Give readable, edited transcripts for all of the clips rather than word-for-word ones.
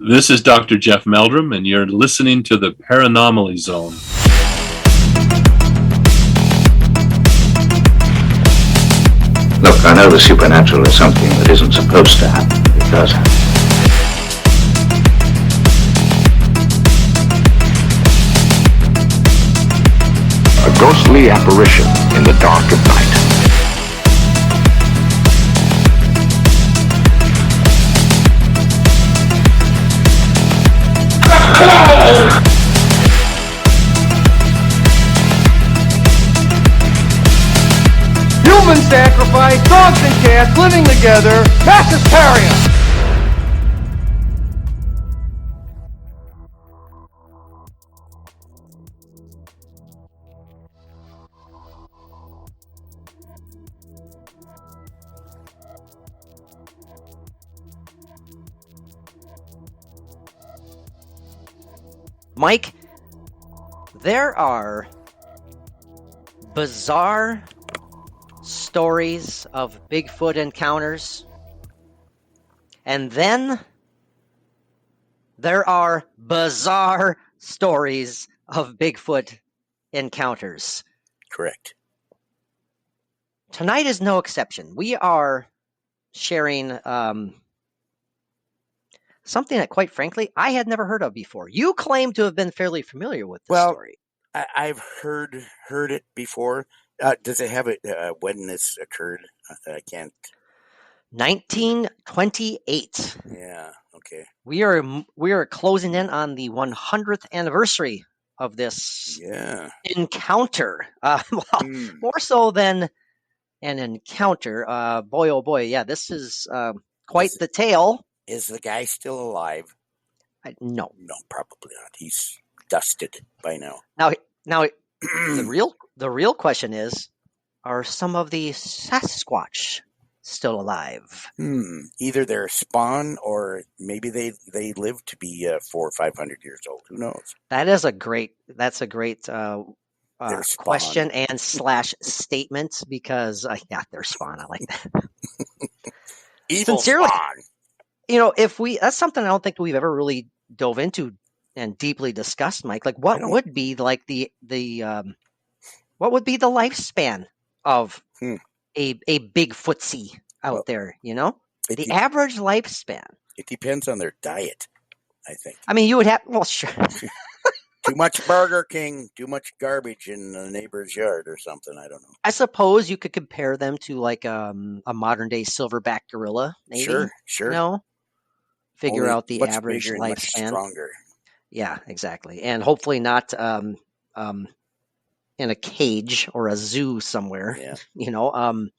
This is Dr. Jeff Meldrum, and you're listening to the Paranormally Zone. Look, I know the supernatural is something that isn't supposed to happen. It does happen. A ghostly apparition in the dark of night. Human sacrifice, dogs and cats living together, mass hysteria! Mike, there are bizarre stories of Bigfoot encounters, and then there are bizarre stories of Bigfoot encounters. Correct. Tonight is no exception. We are sharing something that, quite frankly, I had never heard of before. You claim to have been fairly familiar with this story. I've heard it before. Does it have it when this occurred? I can't. 1928. Yeah. Okay. We are closing in on the 100th anniversary of this encounter. More so than an encounter. Boy, oh boy, yeah, this is quite the tale. Is the guy still alive? No. No, probably not. He's dusted by now. Now, the real question is: are some of the Sasquatch still alive? Either their spawn, or maybe they live to be 400 or 500 years old. Who knows? That's a great question and / statement, because their spawn. I like that. Evil Sincerely, spawn. That's something I don't think we've ever really dove into and deeply discussed, Mike. Like, what would be like what would be the lifespan of a Bigfootsy out there? The average lifespan. It depends on their diet, I think. I mean, you would have sure. Too much Burger King, too much garbage in the neighbor's yard or something. I don't know. I suppose you could compare them to like a modern day silverback gorilla, maybe. Sure. Figure Only out the much average bigger lifespan. And much stronger. Yeah, exactly. And hopefully not in a cage or a zoo somewhere. Yeah. Can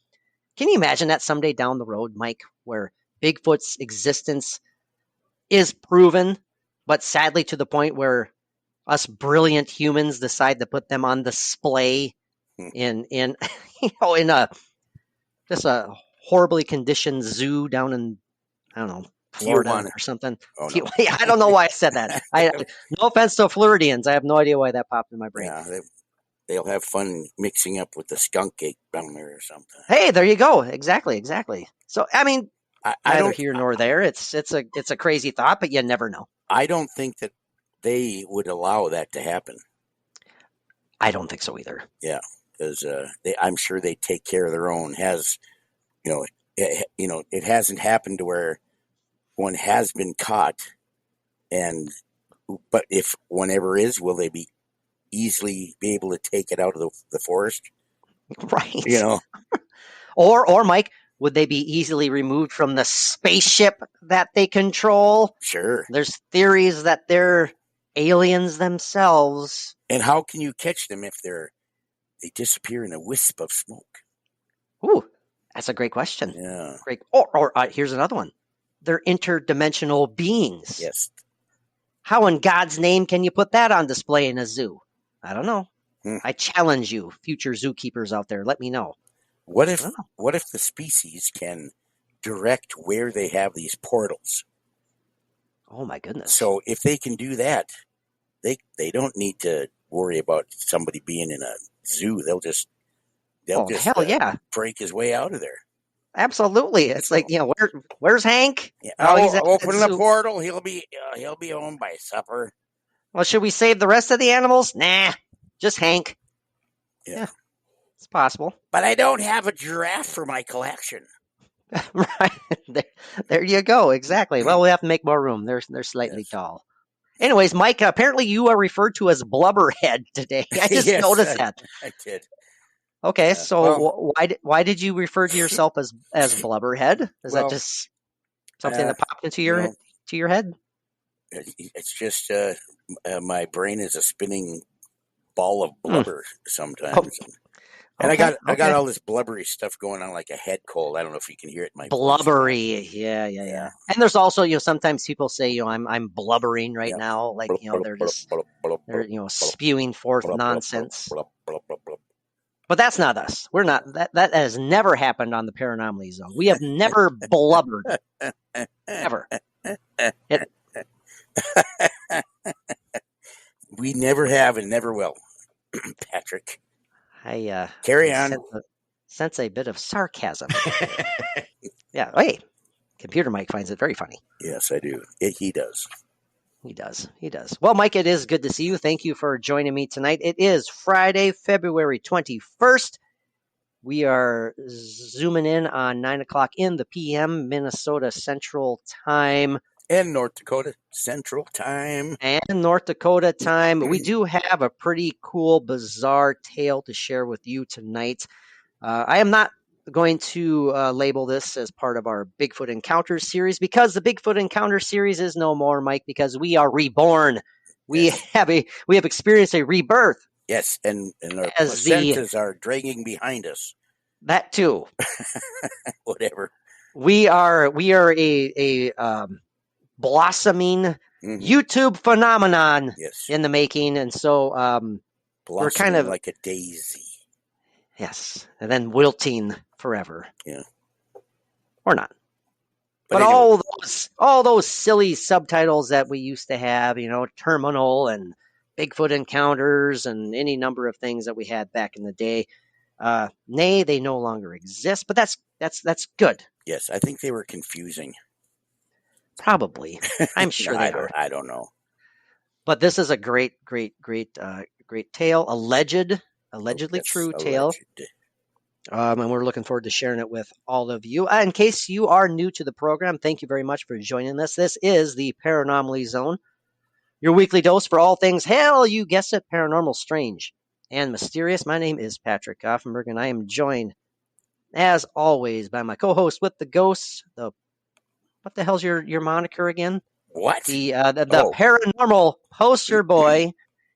you imagine that someday down the road, Mike, where Bigfoot's existence is proven, but sadly to the point where us brilliant humans decide to put them on display in a horribly conditioned zoo down in, I don't know, Florida Tijuana or something. Oh, no. I don't know why I said that. No offense to Floridians. I have no idea why that popped in my brain. Yeah, they'll have fun mixing up with the skunk ape down there or something. Hey, there you go. Exactly. So, I mean, I neither don't here nor there. It's a crazy thought, but you never know. I don't think that they would allow that to happen. I don't think so either. Yeah, because I'm sure they take care of their own. It hasn't happened to where one has been caught, but if one ever is, will they be easily be able to take it out of the forest? Right. Or Mike, would they be easily removed from the spaceship that they control? Sure. There's theories that they're aliens themselves. And how can you catch them if they disappear in a wisp of smoke? Ooh, that's a great question. Yeah. Great. Or here's another one. They're interdimensional beings. Yes. How in God's name can you put that on display in a zoo? I don't know. Hmm. I challenge you, future zookeepers out there. Let me know. What if the species can direct where they have these portals? Oh my goodness. So if they can do that, they don't need to worry about somebody being in a zoo. They'll just break his way out of there. Absolutely. It's like, where's Hank? Yeah. Oh, he's open the portal. He'll be home by supper. Well, should we save the rest of the animals? Nah, just Hank. Yeah, it's possible. But I don't have a giraffe for my collection. Right. There you go. Exactly. Well, we have to make more room. They're slightly tall. Anyways, Mike, apparently you are referred to as Blubberhead today. I just noticed that. I did. Okay, so why did you refer to yourself as Blubberhead? Is that just something that popped into your head? It's just my brain is a spinning ball of blubber sometimes. And I got all this blubbery stuff going on, like a head cold. I don't know if you can hear it in my blubbery voice. Yeah. And there's also, sometimes people say, I'm blubbering right now, like they're just spewing forth nonsense. But that's not us. We're not. That has never happened on the Paranormally Zone. We have never blubbered. Ever. We never have and never will, Patrick. Carry on. Sense a bit of sarcasm. Yeah. Hey, Computer Mike finds it very funny. Yes, I do. He does. He does. Well, Mike, it is good to see you. Thank you for joining me tonight. It is Friday, February 21st. We are zooming in on 9 o'clock in the PM, Minnesota Central Time. And North Dakota Central Time. We do have a pretty cool, bizarre tale to share with you tonight. I am not going to label this as part of our Bigfoot Encounters series, because the Bigfoot Encounters series is no more, Mike, because we are reborn. We have experienced a rebirth. Yes, and our placentas are dragging behind us. That too. Whatever. We are a blossoming YouTube phenomenon in the making, and so we're kind of like a daisy. Yes, and then wilting forever. Yeah, or not. But anyway. all those silly subtitles that we used to have, Terminal and Bigfoot Encounters and any number of things that we had back in the day. Nay, they no longer exist, but that's good. Yes, I think they were confusing. Probably. I'm sure they are. I don't know. But this is a great tale. Allegedly true tale. And we're looking forward to sharing it with all of you. In case you are new to the program, thank you very much for joining us. This is the Paranormally Zone, your weekly dose for all things, hell, you guessed it, paranormal, strange, and mysterious. My name is Patrick Offenberg, and I am joined, as always, by my co-host with the ghosts. What the hell's your moniker again? What? The paranormal poster boy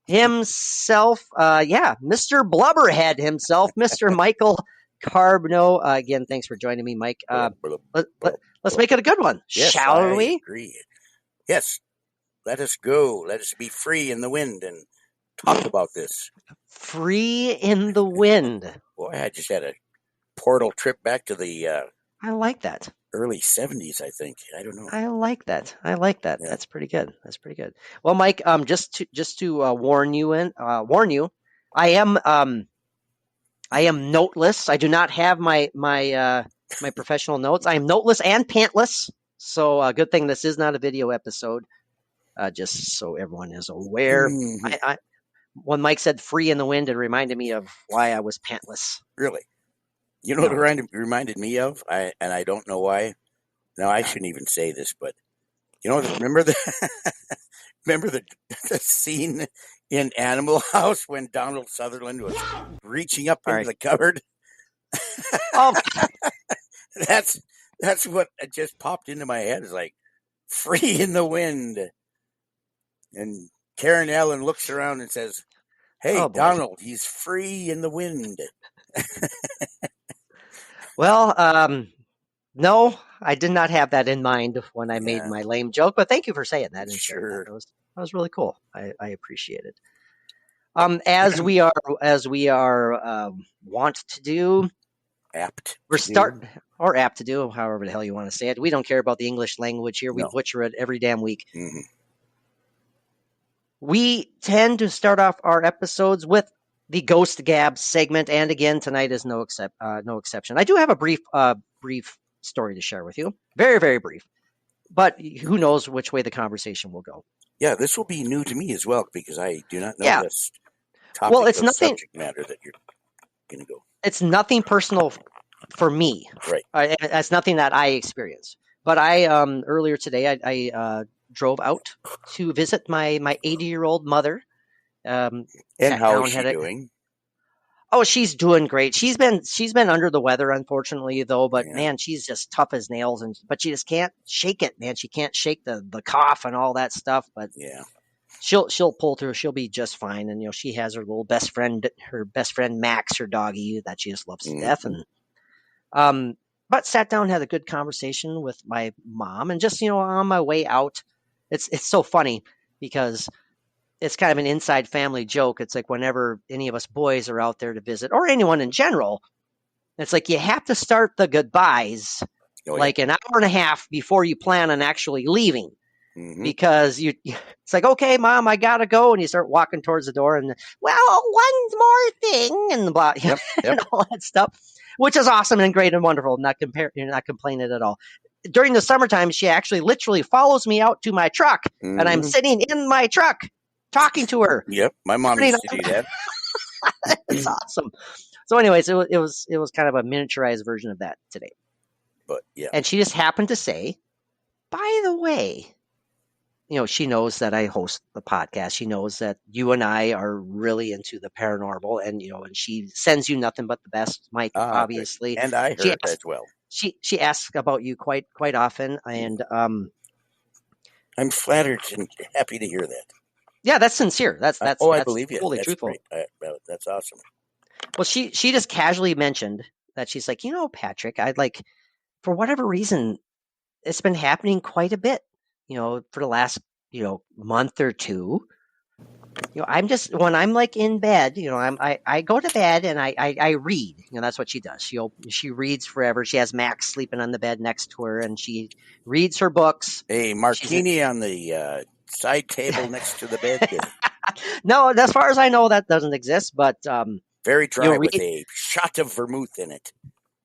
himself. Mr. Blubberhead himself, Mr. Michael Carbno. Again, thanks for joining me, Mike. Let's make it a good one, shall we? Agree. Yes. Let us go. Let us be free in the wind and talk about this. Free in the wind. Boy, I just had a portal trip back to the I like that. Early 70s, I think. I don't know. I like that. Yeah. That's pretty good. Well, Mike, just to warn you, I am noteless. I do not have my professional notes. I am noteless and pantless. So good thing this is not a video episode. Just so everyone is aware. Mm-hmm. When Mike said "free in the wind," it reminded me of why I was pantless. Really? You know what it reminded me of? I don't know why. Now, I shouldn't even say this, but remember the scene in Animal House when Donald Sutherland was reaching up into the cupboard? Oh, that's what just popped into my head. It's like free in the wind, and Karen Allen looks around and says, "Hey, Donald, he's free in the wind." Well, no, I did not have that in mind when I made my lame joke, but thank you for saying that. Sure. That was really cool. I appreciate it. As we are wont to do, apt to do, however the hell you want to say it. We don't care about the English language here. We butcher it every damn week. Mm-hmm. We tend to start off our episodes with the Ghost Gab segment, and again, tonight is no exception. I do have a brief brief story to share with you. Very, very brief. But who knows which way the conversation will go. Yeah, this will be new to me as well because I do not know Yeah. this topic Well, it's of nothing. subject matter that you're going to go. It's nothing personal for me. Right. It's nothing that I experienced. But I earlier today I drove out to visit my 80-year-old mother. And how is she doing? Oh, she's doing great. She's been under the weather, unfortunately, though. But Yeah. man, she's just tough as nails, but she just can't shake it, man. She can't shake the cough and all that stuff. But Yeah. she'll pull through. She'll be just fine. And she has her little best friend, Max, her doggy that she just loves to death. And but sat down, had a good conversation with my mom, and just on my way out, it's so funny because it's kind of an inside family joke. It's like whenever any of us boys are out there to visit, or anyone in general, it's like you have to start the goodbyes like an hour and a half before you plan on actually leaving. Because it's like, okay, Mom, I gotta go, and you start walking towards the door, and well, one more thing, and blah, and all that stuff, which is awesome and great and wonderful. You're not complaining at all. During the summertime, she actually literally follows me out to my truck, and I'm sitting in my truck talking to her. Yep, my mom used to do that. It's awesome. So, anyways, it was kind of a miniaturized version of that today. But yeah, and she just happened to say, by the way, she knows that I host the podcast. She knows that you and I are really into the paranormal, and and she sends you nothing but the best, Mike. Obviously, and I heard as well. She asks about you quite often, and I'm flattered and happy to hear that. Yeah, that's sincere. That's I believe you. Totally That's truthful. That's awesome. Well, she just casually mentioned that she's like, Patrick, I'd like, for whatever reason, it's been happening quite a bit. For the last month or two. I'm just, when I'm like in bed, I go to bed and I read. That's what she does. She reads forever. She has Max sleeping on the bed next to her, and she reads her books. A martini on the side table next to the bed. No, as far as I know, that doesn't exist. But very dry with a shot of vermouth in it.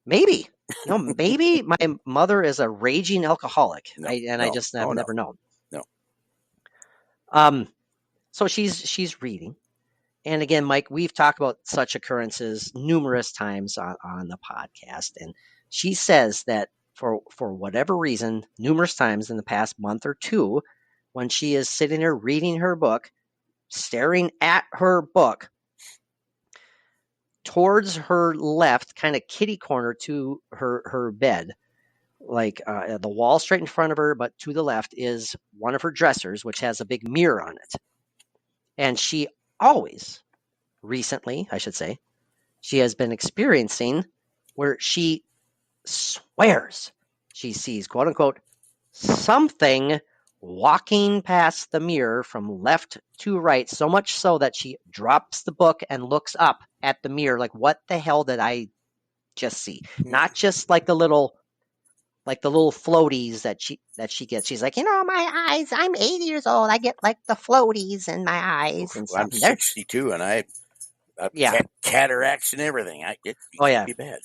Maybe. Maybe my mother is a raging alcoholic, I've never known. No. So she's reading, and again, Mike, we've talked about such occurrences numerous times on the podcast, and she says that for whatever reason, numerous times in the past month or two, when she is sitting there reading her book, staring at her book, towards her left, kind of kitty corner to her bed, like the wall straight in front of her, but to the left is one of her dressers, which has a big mirror on it. And she always, recently, I should say, she has been experiencing where she swears she sees, quote unquote, something walking past the mirror from left to right, so much so that she drops the book and looks up at the mirror like, what the hell did I just see? Not just like the little floaties that she gets. She's like, my eyes, I'm 80 years old. I get like the floaties in my eyes and stuff. I'm 62 and I cataracts and everything. It'd be bad.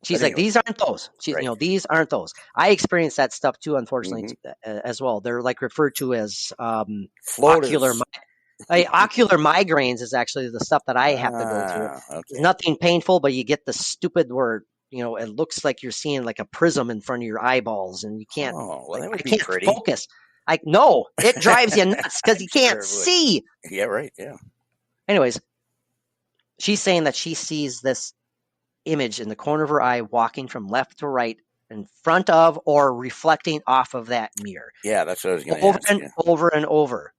She's like, these aren't those. She's, these aren't those. I experienced that stuff too, unfortunately, as well. They're like referred to as ocular migraines is actually the stuff that I have to go through. Okay. Nothing painful, but you get the stupid word. It looks like you're seeing like a prism in front of your eyeballs, and you can't. That can't pretty. Focus. No, it drives you nuts because you can't see. Yeah, right. Yeah. Anyways, she's saying that she sees this image in the corner of her eye, walking from left to right, in front of or reflecting off of that mirror. Yeah, that's what I was going to ask. Over and over.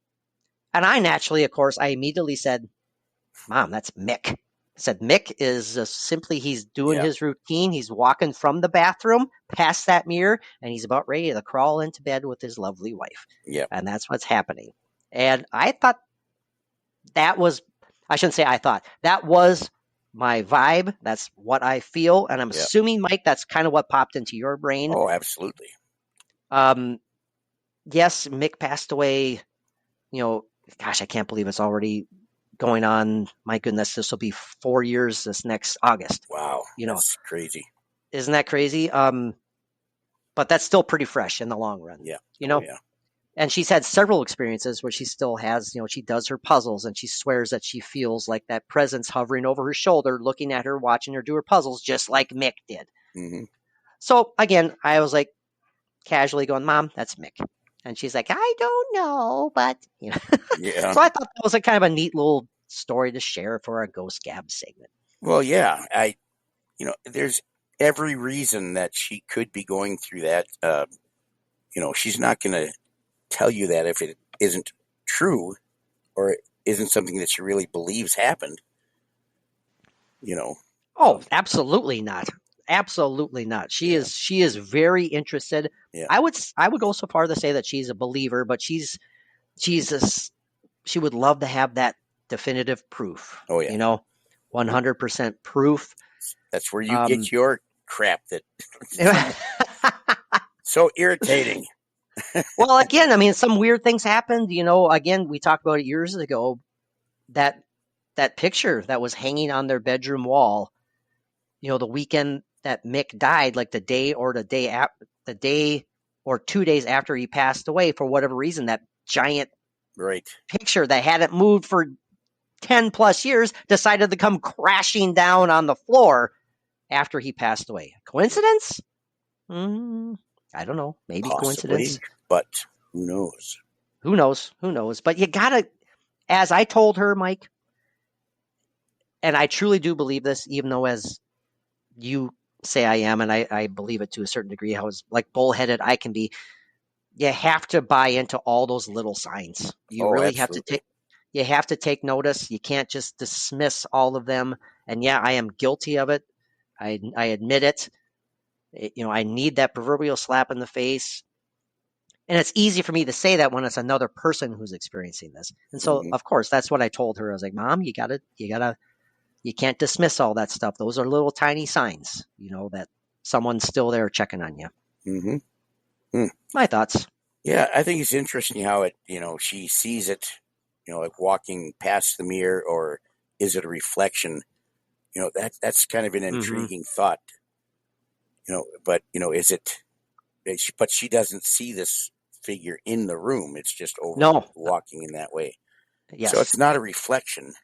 And I naturally, of course, I immediately said, "Mom, that's Mick." I said, Mick is simply, he's doing his routine. He's walking from the bathroom past that mirror, and he's about ready to crawl into bed with his lovely wife. Yeah. And that's what's happening. And I thought that was my vibe. That's what I feel. And I'm assuming, Mike, that's kind of what popped into your brain. Oh, absolutely. Yes, Mick passed away, gosh, I can't believe it's already going on. My goodness, this will be 4 years this next August. Wow. That's crazy. Isn't that crazy? But that's still pretty fresh in the long run. Yeah. You know? Oh, yeah. And she's had several experiences where she still has, she does her puzzles and she swears that she feels like that presence hovering over her shoulder, looking at her, watching her do her puzzles, just like Mick did. Mm-hmm. So again, I was like casually going, Mom, that's Mick. And she's like, I don't know, but, Yeah. So I thought that was a kind of a neat little story to share for our Ghost Gab segment. Well, yeah, there's every reason that she could be going through that. She's not going to tell you that if it isn't true or isn't something that she really believes happened. Oh, absolutely not. Absolutely not. She is very interested. Yeah. I would go so far to say that she's a believer, but she would love to have that definitive proof. Oh yeah. 100% proof. That's where you get your crap that so irritating. Well, again, I mean, some weird things happened. Again, we talked about it years ago. That picture that was hanging on their bedroom wall. The weekend that Mick died, like the day or 2 days after he passed away, for whatever reason, that giant picture that hadn't moved for 10 plus years decided to come crashing down on the floor after he passed away. Coincidence? I don't know. Maybe possibly, coincidence. But who knows? Who knows? But you gotta, as I told her, Mike, and I truly do believe this, even though as you say I am, and I believe it to a certain degree, how as like bullheaded I can be, you have to buy into all those little signs. You really absolutely. have to take notice. You can't just dismiss all of them. And yeah, I am guilty of it. I admit it. I need that proverbial slap in the face. And it's easy for me to say that when it's another person who's experiencing this. And so, of course, that's what I told her. I was like, Mom, you can't dismiss all that stuff. Those are little tiny signs, that someone's still there checking on you. Mm-hmm. My thoughts. Yeah, I think it's interesting how it, she sees it, like walking past the mirror, or is it a reflection? That's kind of an intriguing thought. But is it? But she doesn't see this figure in the room. It's just walking in that way. Yes. So it's not a reflection.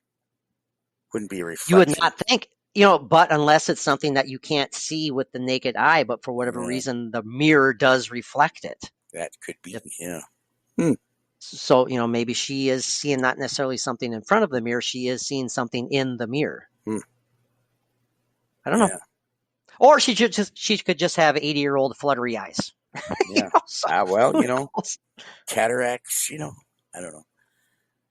Wouldn't be a reflection. You would not think, but unless it's something that you can't see with the naked eye, but for whatever reason, the mirror does reflect it. That could be, yeah. So, maybe she is seeing not necessarily something in front of the mirror. She is seeing something in the mirror. I don't know. Or she could just have 80-year-old fluttery eyes. Yeah. Cataracts, I don't know.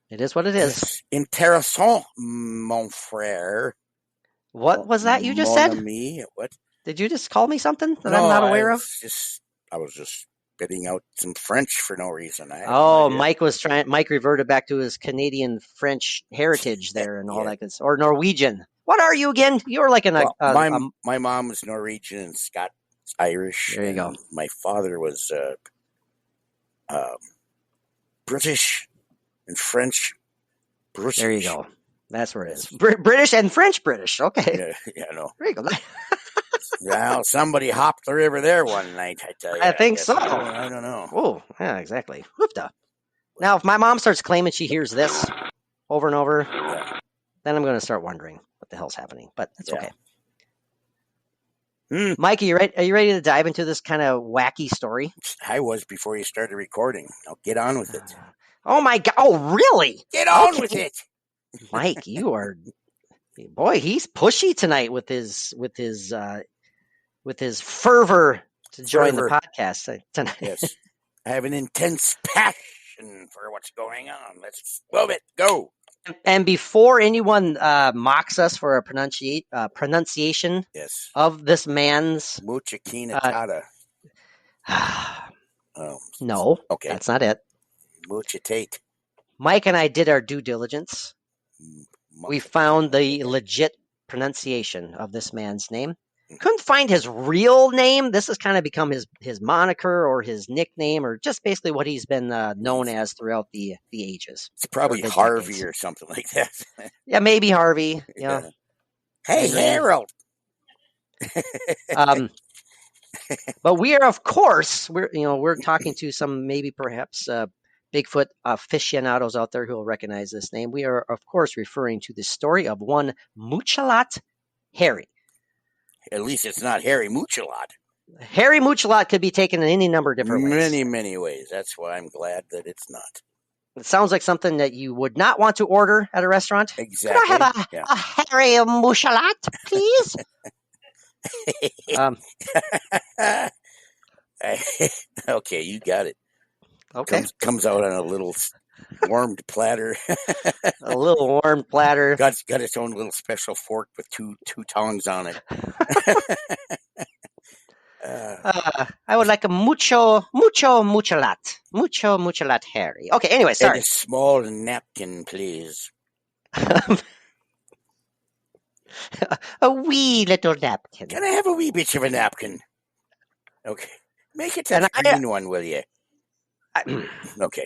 It is what it is. Intéressant, mon frère. What was that you just said? Ami. What? Did you just call me something that I'm not aware of? I was just spitting out some French for no reason. Mike reverted back to his Canadian French heritage there and all that good stuff. Or Norwegian. What are you again? You're like my mom was Norwegian and Scott Irish. There you go. My father was British and French. British. There you go. That's where it is. British and French British. Okay. Yeah, I know. There you go. Well, somebody hopped the river there one night, I tell you. I think so. I don't know. Oh, yeah, exactly. Hoopta. Now, if my mom starts claiming she hears this over and over, then I'm going to start wondering what the hell's happening. But that's okay. Mike, are you ready to dive into this kind of wacky story? I was before you started recording. Now get on with it. Oh my God! Oh, really? Get on with it, Mike. You are, boy. He's pushy tonight with his fervor to join the podcast tonight. Yes, I have an intense passion for what's going on. Let's move it. Go. And before anyone mocks us for a pronunciation of this man's Muchalat no, okay, that's not it. Muchalat. Mike and I did our due diligence. We found the legit pronunciation of this man's name. Couldn't find his real name. This has kind of become his moniker or his nickname or just basically what he's been known as throughout the ages. It's probably Harvey decades. Or something like that. Yeah, maybe Harvey. Yeah. Hey, Harold. But we are, of course, we're talking to some maybe perhaps Bigfoot aficionados out there who will recognize this name. We are, of course, referring to the story of one Muchalat Harry. At least it's not Harry Muchalat. Harry Muchalat could be taken in any number of different ways. Many ways. That's why I'm glad that it's not. It sounds like something that you would not want to order at a restaurant. Exactly. Could I have a Harry Muchalat, please? Okay, you got it. Okay. Comes out on a little warmed platter. A little warm platter. Got its own little special fork with two tongs on it. I would like a muchalat. Mucho Muchalat Harry. Okay, anyway, sorry. And a small napkin, please. A wee little napkin. Can I have a wee bit of a napkin? Okay. Make it a green one, will you? Okay.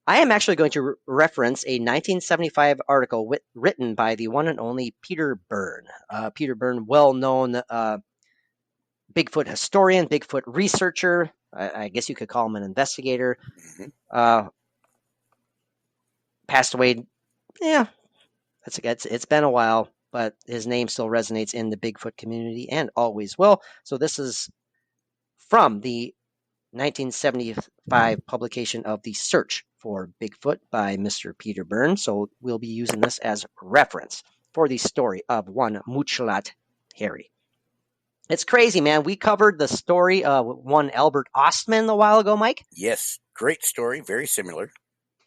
I am actually going to reference a 1975 article written by the one and only Peter Byrne. Peter Byrne, well-known Bigfoot historian, Bigfoot researcher. I guess you could call him an investigator. Mm-hmm. Passed away. Yeah, it's been a while, but his name still resonates in the Bigfoot community and always will. So this is from the 1975 publication of The Search for Bigfoot by Mr. Peter Byrne. So we'll be using this as reference for the story of one Muchalat Harry. It's crazy, man. We covered the story of one Albert Ostman a while ago, Mike. Yes, great story, very similar.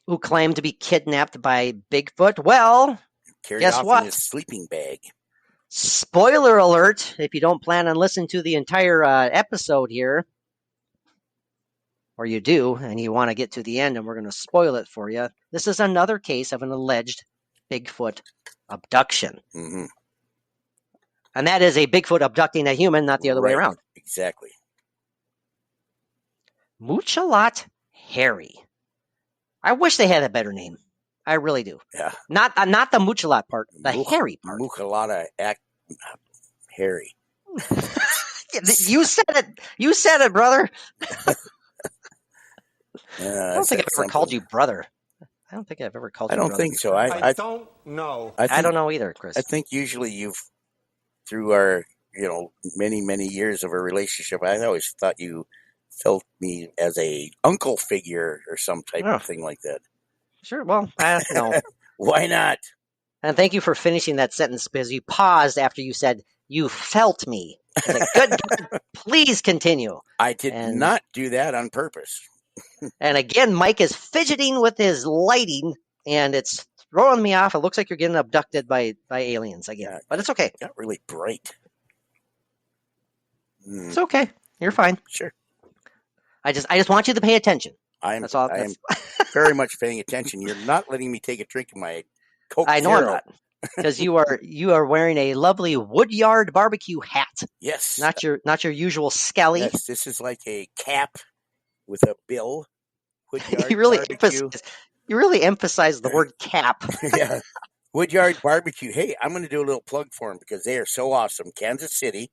Who claimed to be kidnapped by Bigfoot. Well, guess off what? In his sleeping bag. Spoiler alert, if you don't plan on listening to the entire episode here, or you do, and you want to get to the end, and we're going to spoil it for you. This is another case of an alleged Bigfoot abduction. Mm-hmm. And that is a Bigfoot abducting a human, not the other way around. Exactly. Muchalat Harry. I wish they had a better name. I really do. Yeah. Not the Muchalat part, the Harry part. Muchalat Harry. You said it. You said it, brother. I don't think I've ever called you brother. I don't think I've ever called you brother. I don't think so. I don't know. I don't know either, Chris. I think usually through our, many years of a relationship, I always thought you felt me as a uncle figure or some type of thing like that. Sure. Well, no. Why not? And thank you for finishing that sentence because you paused after you said, you felt me. Like, good God, please continue. I did not do that on purpose. And again, Mike is fidgeting with his lighting, and it's throwing me off. It looks like you're getting abducted by aliens again, but it's okay. It got really bright. It's okay. You're fine. Sure. I just want you to pay attention. That's all. I am very much paying attention. You're not letting me take a drink of my Coke I know Zero. I'm not. Because you are wearing a lovely Woodyard barbecue hat. Yes. Not your usual Skelly. Yes, this is like a cap with a bill. Woodyard you really emphasize the word cap. Yeah. Woodyard barbecue. Hey, I'm going to do a little plug for them because they are so awesome. Kansas City.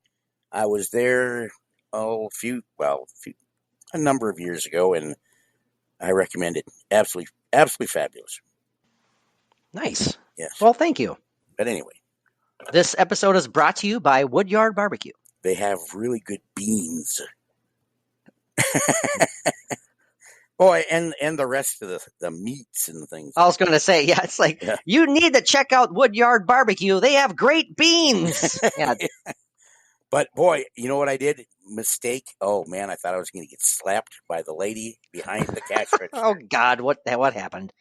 I was there a number of years ago, and I recommend it. Absolutely fabulous. Nice. Yes. Well, thank you. But anyway. This episode is brought to you by Woodyard Barbecue. They have really good beans. Boy, and the rest of the meats and things. I was going to say, yeah, it's like, you need to check out Woodyard Barbecue. They have great beans. Yeah. But boy, you know what I did? Mistake. Oh man, I thought I was going to get slapped by the lady behind the cash register. Oh God, what happened?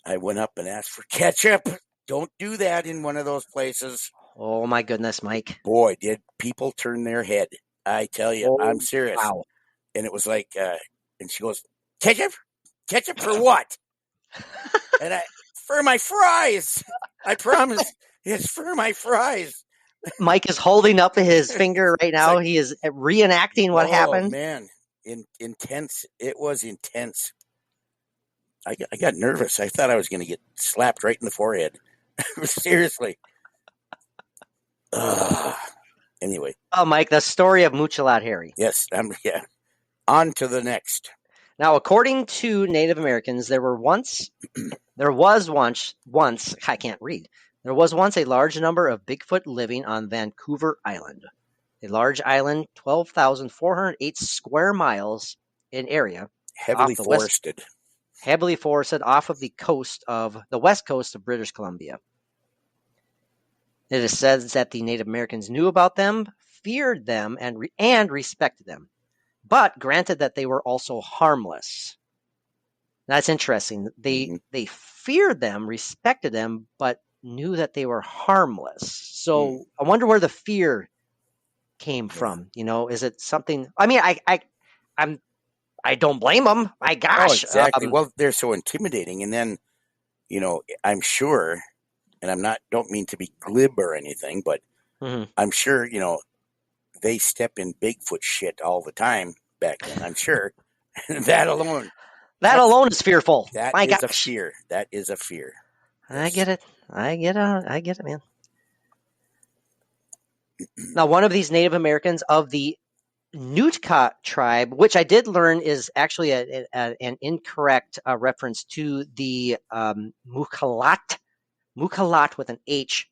I went up and asked for ketchup. Don't do that in one of those places. Oh my goodness, Mike. Boy, did people turn their head. I tell you, I'm serious. Wow. And it was like, and she goes, ketchup? Ketchup for what? And for my fries. I promise. It's for my fries. Mike is holding up his finger right now. He is reenacting what happened. Oh, man. Intense. It was intense. I got nervous. I thought I was going to get slapped right in the forehead. Seriously. Anyway, Oh, Mike, the story of Muchalat Harry. yes, on to the next. Now, according to Native Americans, there was once I can't read. There was once a large number of Bigfoot living on Vancouver Island, a large island, 12,408 square miles in area, Heavily forested. heavily forested off of the west coast of British Columbia. It is said that the Native Americans knew about them, feared them, and respected them, but granted that they were also harmless. That's interesting. They feared them, respected them, but knew that they were harmless. So I wonder where the fear came from. Is it something? I mean, I don't blame them. My gosh, exactly. Well, they're so intimidating, and then I'm sure, and don't mean to be glib or anything, but I'm sure they step in Bigfoot shit all the time back then. I'm sure that alone. That alone is fearful. That My is gosh. a fear. That is a fear. I get it. I get it, man. Now, one of these Native Americans of the Nootka tribe, which I did learn is actually an incorrect reference to the Muchalat with an H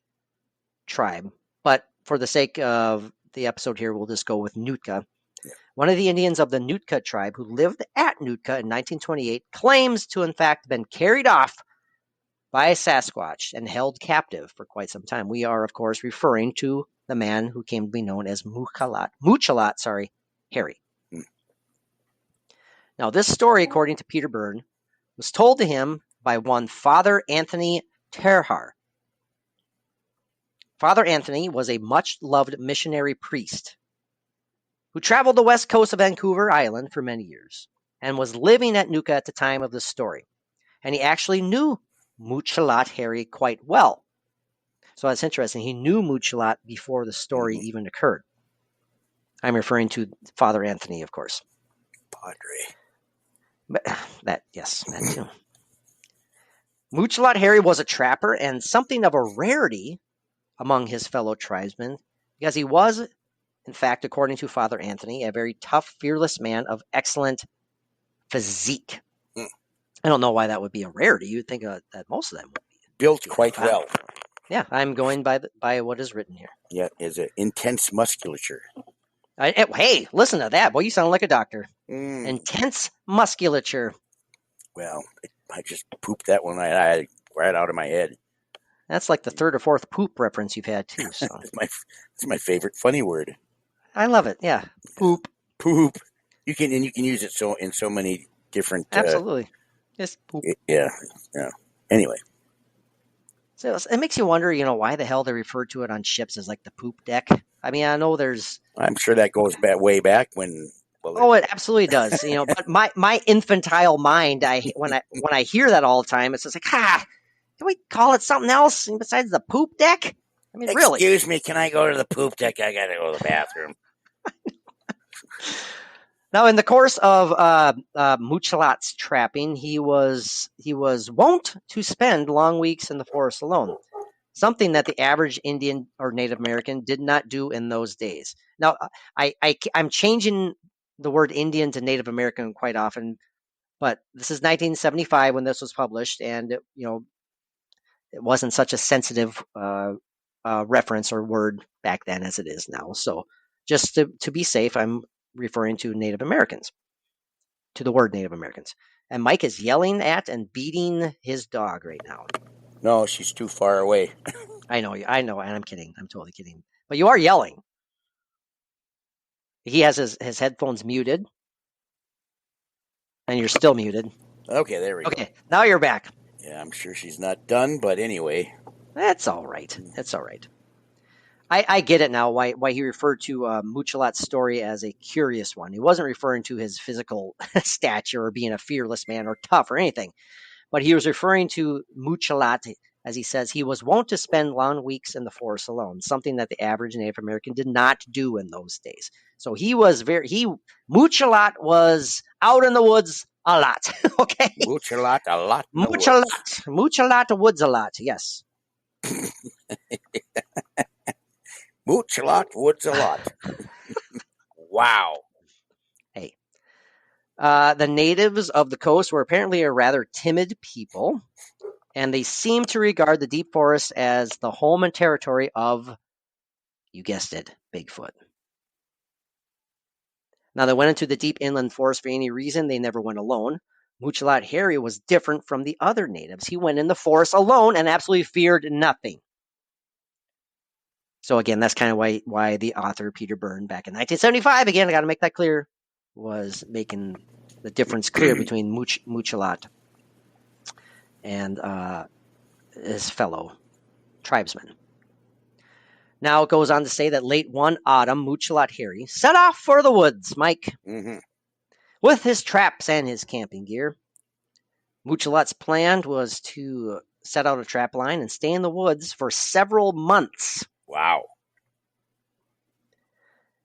tribe. But for the sake of the episode here, we'll just go with Nootka. One of the Indians of the Nootka tribe who lived at Nootka in 1928 claims to, in fact, been carried off by a Sasquatch and held captive for quite some time. We are, of course, referring to the man who came to be known as Muchalat Harry. Now, this story, according to Peter Byrne, was told to him by one Father Anthony Terhar. Father Anthony was a much-loved missionary priest who traveled the west coast of Vancouver Island for many years and was living at Nootka at the time of this story. And he actually knew Muchalat Harry quite well. So that's interesting. He knew Muchalat before the story even occurred. I'm referring to Father Anthony, of course. Padre. But that too. Muchalat Harry was a trapper and something of a rarity among his fellow tribesmen because he was, in fact, according to Father Anthony, a very tough, fearless man of excellent physique. I don't know why that would be a rarity. You'd think that most of them would be. Built quite well. Yeah, I'm going by what is written here. Yeah, is it intense musculature. Hey, listen to that. Boy, you sound like a doctor. Intense musculature. Well, I just pooped that one right out of my head. That's like the third or fourth poop reference you've had, too. So. It's my favorite funny word. I love it. Yeah. Poop. You can use it in so many different. Absolutely. Just poop. Yeah. Anyway. So it makes you wonder, why the hell they refer to it on ships as like the poop deck. I mean, I know there's. I'm sure that goes way back when. Well, it absolutely does. But my infantile mind, when I hear that all the time, it's just like, can we call it something else besides the poop deck? I mean, really. Excuse me, can I go to the poop deck? I gotta go to the bathroom. Now, in the course of Muchalat's trapping, he was wont to spend long weeks in the forest alone, something that the average Indian or Native American did not do in those days. Now, I'm changing the word Indian to Native American quite often, but this is 1975 when this was published, and it wasn't such a sensitive reference or word back then as it is now. So, just to be safe, I'm referring to Native Americans, to the word Native Americans. And Mike is yelling at and beating his dog right now. No, she's too far away. I know, and I'm kidding. I'm totally kidding. But you are yelling. He has his headphones muted. And you're still muted. Okay, there we go. Okay, now you're back. Yeah, I'm sure she's not done, but anyway. That's all right. That's all right. I get it now why he referred to Muchalat's story as a curious one. He wasn't referring to his physical stature or being a fearless man or tough or anything. But he was referring to Muchalat, as he says, he was wont to spend long weeks in the forest alone, something that the average Native American did not do in those days. So Muchalat was out in the woods a lot. Okay. Muchalat a lot. Muchalat woods a lot. Yes. Muchalat woods a lot. Wow. Hey. The natives of the coast were apparently a rather timid people, and they seemed to regard the deep forest as the home and territory of, you guessed it, Bigfoot. Now, they went into the deep inland forest for any reason. They never went alone. Muchalat Harry was different from the other natives. He went in the forest alone and absolutely feared nothing. So again, that's kind of why the author, Peter Byrne, back in 1975, again, I got to make that clear, was making the difference clear between Muchalat and his fellow tribesmen. Now it goes on to say that late one autumn, Muchalat Harry set off for the woods, Mike, with his traps and his camping gear. Muchalat's plan was to set out a trap line and stay in the woods for several months. Wow.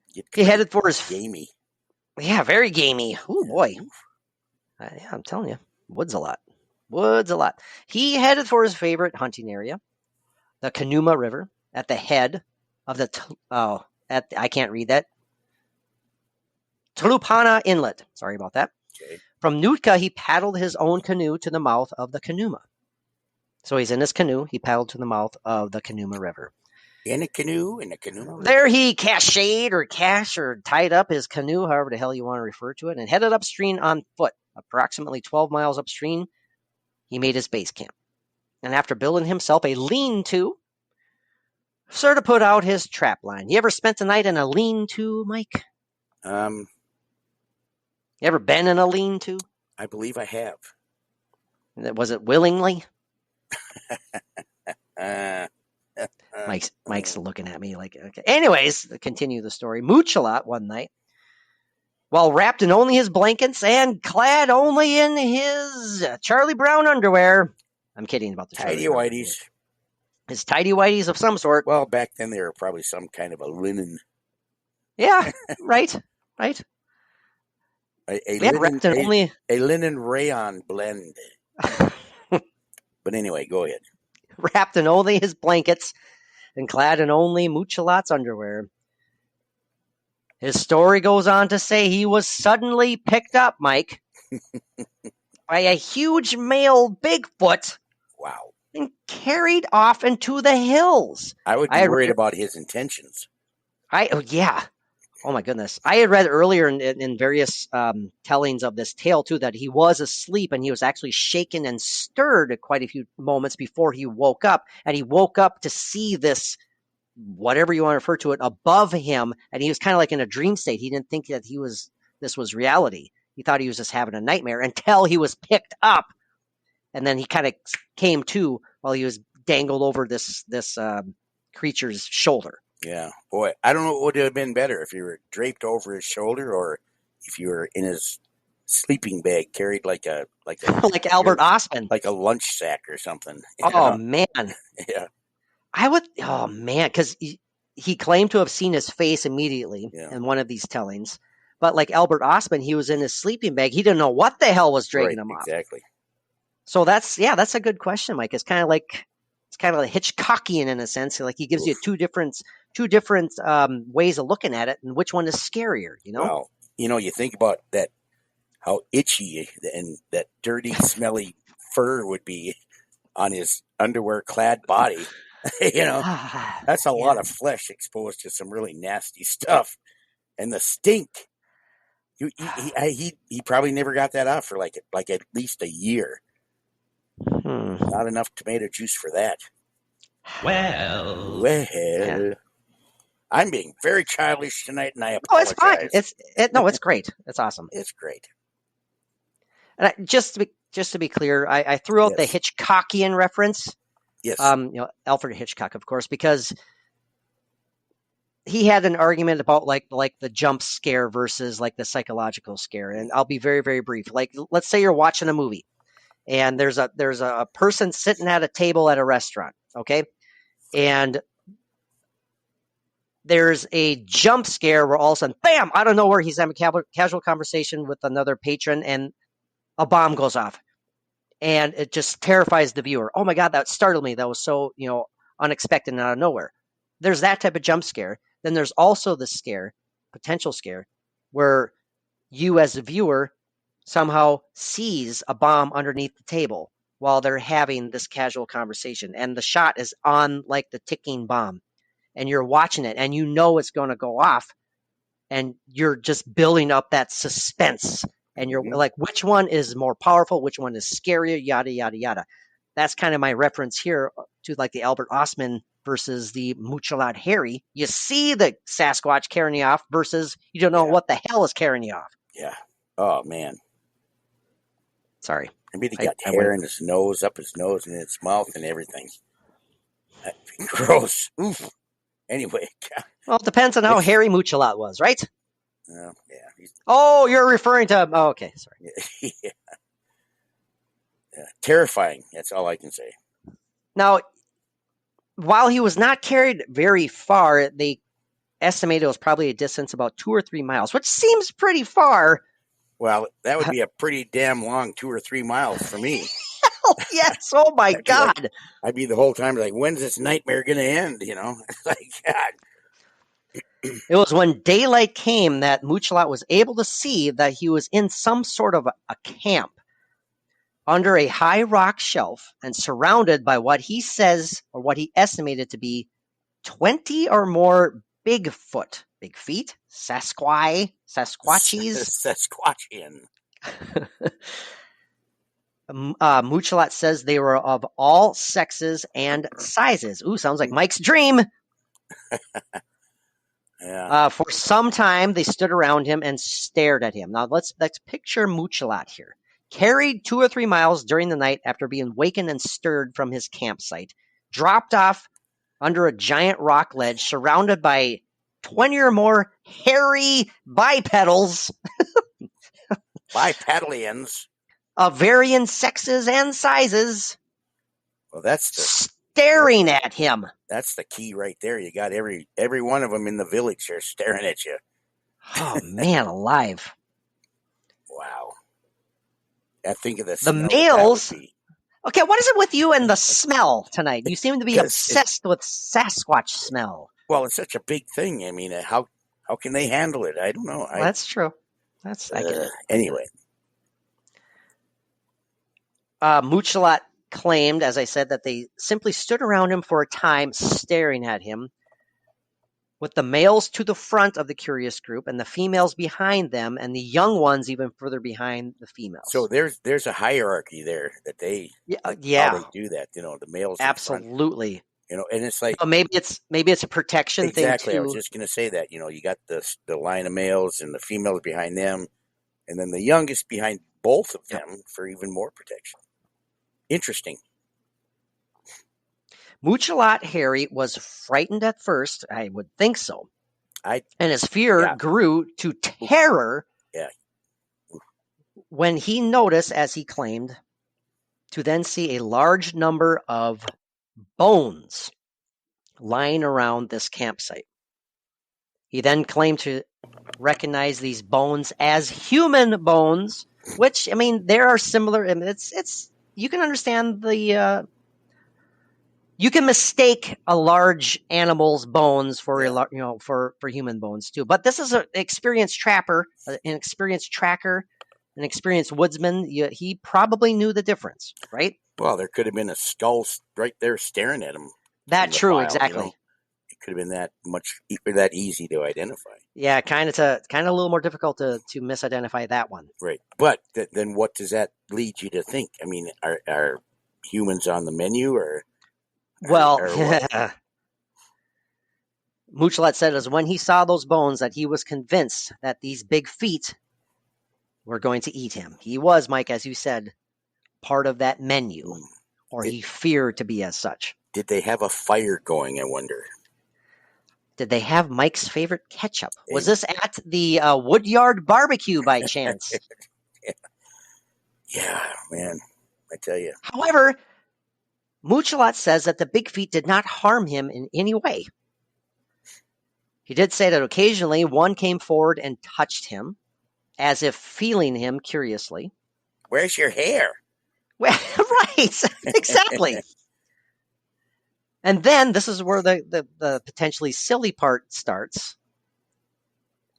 He headed for his... Gamey. Yeah, very gamey. Oh, boy. Yeah, I'm telling you. Woods a lot. Woods a lot. He headed for his favorite hunting area, the Conuma River, at the head of the... I can't read that. Tulupana Inlet. Sorry about that. Okay. From Nootka, he paddled his own canoe to the mouth of the Conuma. So he's in his canoe. He paddled to the mouth of the Conuma River. In a canoe, in a canoe. There he cached or tied up his canoe, however the hell you want to refer to it, and headed upstream on foot. Approximately 12 miles upstream, he made his base camp. And after building himself a lean-to, sort of put out his trap line. You ever spent the night in a lean-to, Mike? You ever been in a lean-to? I believe I have. Was it willingly? Mike's looking at me like, okay. Anyways, continue the story. Muchalat one night, while wrapped in only his blankets and clad only in his Charlie Brown underwear. I'm kidding about the tidy whities. His tidy whities of some sort. Well, back then they were probably some kind of a linen. Yeah, right. A linen rayon blend. But anyway, go ahead. Wrapped in only his blankets and clad in only Muchalat's underwear. His story goes on to say he was suddenly picked up, Mike, by a huge male Bigfoot. Wow. And carried off into the hills. I would be worried about his intentions. Yeah. Oh, my goodness. I had read earlier in various tellings of this tale, too, that he was asleep and he was actually shaken and stirred quite a few moments before he woke up. And he woke up to see this, whatever you want to refer to it, above him. And he was kind of like in a dream state. He didn't think that this was reality. He thought he was just having a nightmare until he was picked up. And then he kind of came to while he was dangled over this creature's shoulder. Yeah, boy, I don't know what would have been better if you were draped over his shoulder or if you were in his sleeping bag carried like like Albert Ostman, like a lunch sack or something. Oh man, yeah, I would. Oh man, because he claimed to have seen his face immediately in one of these tellings, but like Albert Ostman, he was in his sleeping bag. He didn't know what the hell was dragging him off. Exactly. So that's a good question, Mike. It's kind of like Hitchcockian in a sense. Like he gives you two different ways of looking at it, and which one is scarier? You know. Well, you think about that, how itchy and that dirty, smelly fur would be on his underwear-clad body. That's a lot of flesh exposed to some really nasty stuff, and the stink. He probably never got that off for like at least a year. Not enough tomato juice for that. Well, yeah. I'm being very childish tonight, and I apologize. Oh, it's fine. It's great. It's awesome. It's great. And just to be clear, I threw out the Hitchcockian reference. Yes. Alfred Hitchcock, of course, because he had an argument about like the jump scare versus like the psychological scare, and I'll be very, very brief. Like, let's say you're watching a movie. And there's a person sitting at a table at a restaurant, okay? And there's a jump scare where all of a sudden, bam, out of nowhere, he's having a casual conversation with another patron, and a bomb goes off. And it just terrifies the viewer. Oh, my God, that startled me. That was so, unexpected and out of nowhere. there's that type of jump scare. Then there's also the potential scare, where you as a viewer somehow sees a bomb underneath the table while they're having this casual conversation. And the shot is on like the ticking bomb. And you're watching it and you know it's going to go off. And you're just building up that suspense. And you're like, which one is more powerful? Which one is scarier? Yada, yada, yada. That's kind of my reference here to like the Albert Ostman versus the Muchalat Harry. You see the Sasquatch carrying you off versus you don't know what the hell is carrying you off. Yeah. Oh, man. Sorry. I mean, he got hair in his nose, up his nose, and his mouth and everything. Gross. Oof. Anyway. Well, it depends on how hairy Muchalat was, right? Yeah. Oh, you're referring to... Oh, okay, sorry. Yeah. Terrifying. That's all I can say. Now, while he was not carried very far, they estimated it was probably a distance about 2 or 3 miles, which seems pretty far. Well, that would be a pretty damn long 2 or 3 miles for me. Yes, oh my God. I'd be the whole time like, when's this nightmare going to end, you know? Like, God. It was when daylight came that Muchalat was able to see that he was in some sort of a camp under a high rock shelf and surrounded by what he says, or what he estimated to be 20 or more Bigfoot, big feet, Sasquatchies. Sasquatchian. Muchalat says they were of all sexes and sizes. Ooh, sounds like Mike's dream. Yeah. For some time, they stood around him and stared at him. Now, let's picture Muchalat here. Carried 2 or 3 miles during the night after being wakened and stirred from his campsite. Dropped off under a giant rock ledge surrounded by 20 or more hairy bipedals. Bipedalians. Of varying sexes and sizes. Well, that's staring at him. That's the key right there. You got every one of them in the village there staring at you. Oh, man alive. Wow. I think of the males. Okay, what is it with you and the smell tonight? You seem to be obsessed with Sasquatch smell. Well, it's such a big thing. I mean, how can they handle it? I don't know. Well, that's true. I get it. Anyway. Muchalat claimed, as I said, that they simply stood around him for a time, staring at him, with the males to the front of the curious group and the females behind them, and the young ones even further behind the females. So there's a hierarchy there that they how they do that. You know, the males absolutely. You know, and it's like maybe it's a protection thing. Exactly. I was just going to say that. You know, you got the line of males and the females behind them, and then the youngest behind both of them for even more protection. Interesting. Muchalat Harry was frightened at first. I would think so. And his fear grew to terror when he noticed, as he claimed, to then see a large number of bones lying around this campsite. He then claimed to recognize these bones as human bones, which, I mean, there are similar. I mean, it's you can understand the. You can mistake a large animal's bones for for human bones too. But this is an experienced trapper, an experienced tracker, an experienced woodsman. He probably knew the difference, right? Well, there could have been a skull right there staring at him. That's true, pile, exactly. You know? It could have been that easy to identify. Yeah, kind of a little more difficult to misidentify that one. Right, but then what does that lead you to think? I mean, are humans on the menu or? Well, Muchalat said as when he saw those bones that he was convinced that these big feet were going to eat him. He was, Mike, as you said, part of that menu, or he feared to be as such. Did they have a fire going, I wonder? Did they have Mike's favorite ketchup? Was this at the Woodyard Barbecue by chance? Yeah, man, I tell you. However, Muchalat says that the big feet did not harm him in any way. He did say that occasionally one came forward and touched him, as if feeling him curiously. Where's your hair? Well, right, exactly. And then this is where the potentially silly part starts.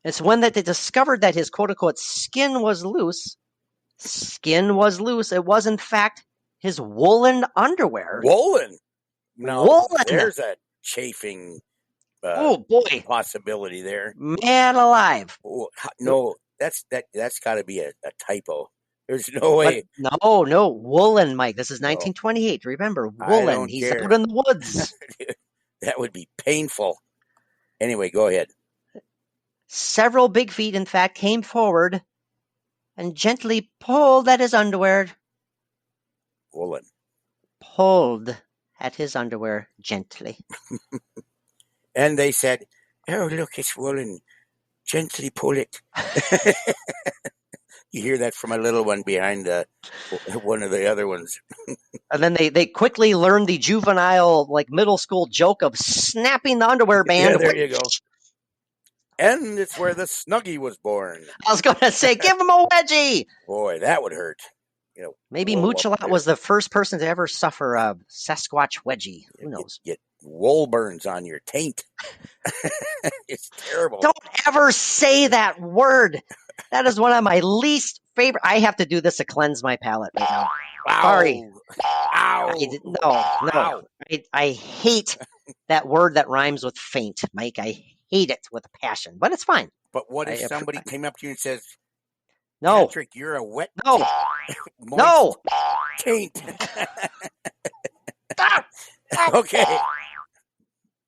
It's when that they discovered that his quote unquote skin was loose. Skin was loose. It was in fact his woolen underwear. Woolen. No, Woolen. there's a chafing Oh boy, possibility there. man alive! Oh, no, that's got to be a typo. There's no way. But no, woolen, Mike. This is 1928. Remember, woolen. He's care. out in the woods. That would be painful. Anyway, go ahead. Several big feet, in fact, came forward and gently pulled at his underwear. Woolen. Pulled at his underwear gently. And they said, "Oh, look, it's woolen. Gently pull it." You hear that from a little one behind one of the other ones. And then they quickly learned the juvenile, like middle school joke of snapping the underwear band. Yeah, there you go. And it's where the Snuggie was born. I was going to say, give him a wedgie. Boy, that would hurt. You know, maybe Muchalat was the first person to ever suffer a Sasquatch wedgie. Who knows? Get wool burns on your taint. It's terrible. Don't ever say that word. That is one of my least favorite. I have to do this to cleanse my palate right now. Ow. Sorry. Ow. No. I hate that word that rhymes with faint, Mike. I hate it with a passion, but it's fine. But what if somebody came up to you and says, "No, Patrick, you're a wet, no, taint." Okay,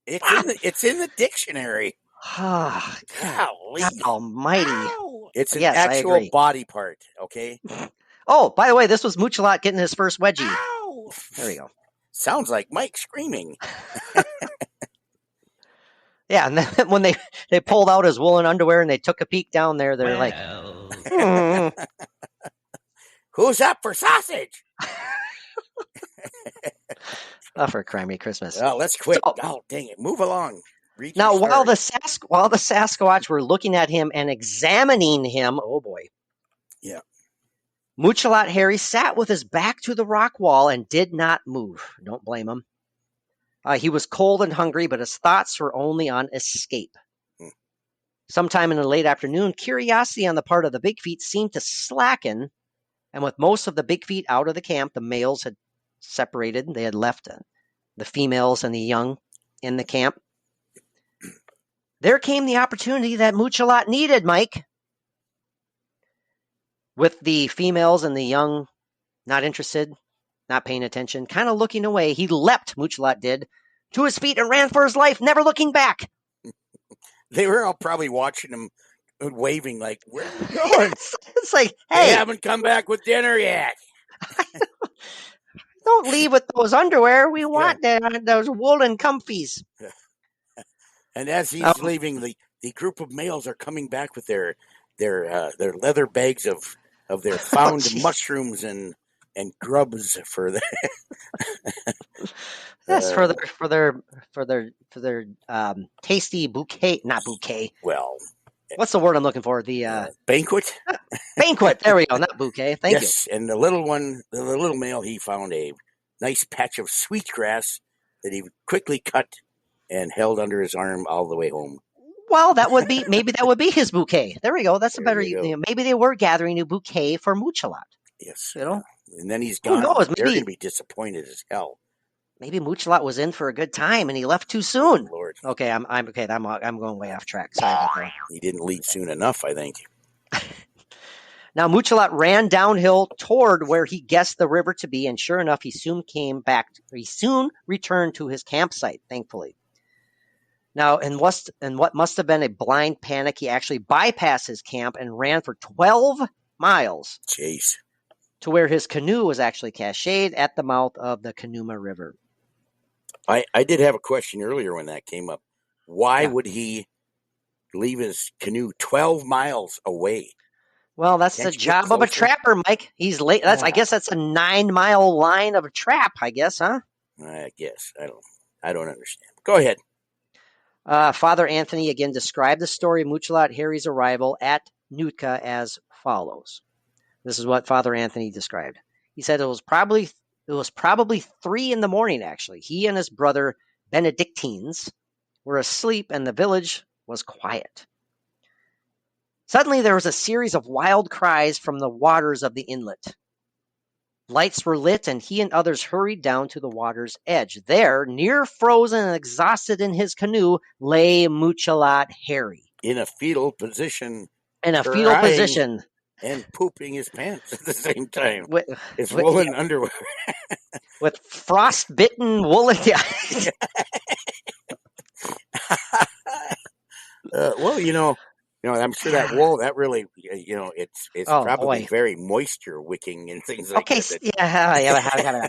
it's in the dictionary. Golly. God almighty! It's an actual body part. Okay. Oh, by the way, this was Muchalat getting his first wedgie. Ow. There we go. Sounds like Mike screaming. Yeah, and then when they pulled out his woolen underwear and they took a peek down there, they're like, "Who's up for sausage?" Oh, for crimey Christmas! Well, let's quit. Oh, dang it! Move along. Now, while the Sasquatch were looking at him and examining him, oh boy, yeah, Muchalat Harry sat with his back to the rock wall and did not move. Don't blame him. He was cold and hungry, but his thoughts were only on escape. Sometime in the late afternoon, curiosity on the part of the Big Feet seemed to slacken, and with most of the Big Feet out of the camp, the males had separated. They had left the females and the young in the camp. There came the opportunity that Muchalat needed, Mike. With the females and the young not interested, not paying attention, kind of looking away, he leapt, Muchalat did, to his feet and ran for his life, never looking back. They were all probably watching him waving like, "Where are you going?" It's like, hey. They haven't come back with dinner yet. Don't leave with those underwear. We want those woolen comfies. And as he's leaving, the group of males are coming back with their leather bags of their found mushrooms and grubs for their yes, for their tasty bouquet, not bouquet. Well, what's the word I'm looking for? The banquet. Banquet. There we go. Not bouquet. Thank you. Yes, and the little male, he found a nice patch of sweetgrass that he quickly cut and held under his arm all the way home. Well, maybe that would be his bouquet. There we go. That's a better. Maybe they were gathering a bouquet for Muchalat. Yes, you know. And then he's gone. Who knows? They're going to be disappointed as hell. Maybe Muchalat was in for a good time and he left too soon. Oh, Lord. Okay, I'm going way off track. Sorry about that. He didn't leave soon enough, I think. Now Muchalat ran downhill toward where he guessed the river to be, and sure enough, he soon returned to his campsite, thankfully. Now, in what must have been a blind panic, he actually bypassed his camp and ran for 12 miles. Jeez. To where his canoe was actually cached at the mouth of the Conuma River. I did have a question earlier when that came up. Why would he leave his canoe 12 miles away? Well, that's the job of a trapper, Mike. He's late. I guess that's a 9-mile line of a trap, I guess, huh? I guess. I don't understand. Go ahead. Father Anthony again described the story of Muchalat Harry's arrival at Nootka as follows. This is what Father Anthony described. He said it was probably It was probably 3 in the morning, actually. He and his brother, Benedictines, were asleep and the village was quiet. Suddenly, there was a series of wild cries from the waters of the inlet. Lights were lit, and he and others hurried down to the water's edge. There, near frozen and exhausted in his canoe, lay Muchalat Harry. In a fetal position. In a fetal crying position. And pooping his pants at the same time. With, His woolen underwear. with frostbitten woolen... Well, I'm sure that wool, that really, it's Oh, probably boy. very moisture wicking and things like Okay, that. yeah.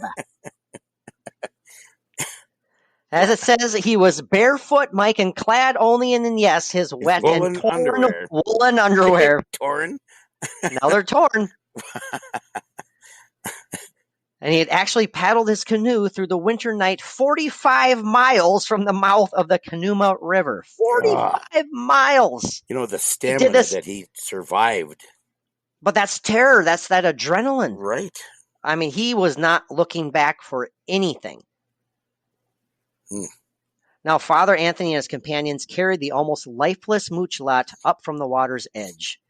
As it says, he was barefoot, Mike, and clad only in, yes, his wet and torn woolen underwear. Torn? Now they're torn. And he had actually paddled his canoe through the winter night 45 miles from the mouth of the Conuma River. 45 miles. The stamina that he survived. But that's terror. That's that adrenaline. Right. I mean, he was not looking back for anything. Now, Father Anthony and his companions carried the almost lifeless Muchalat up from the water's edge.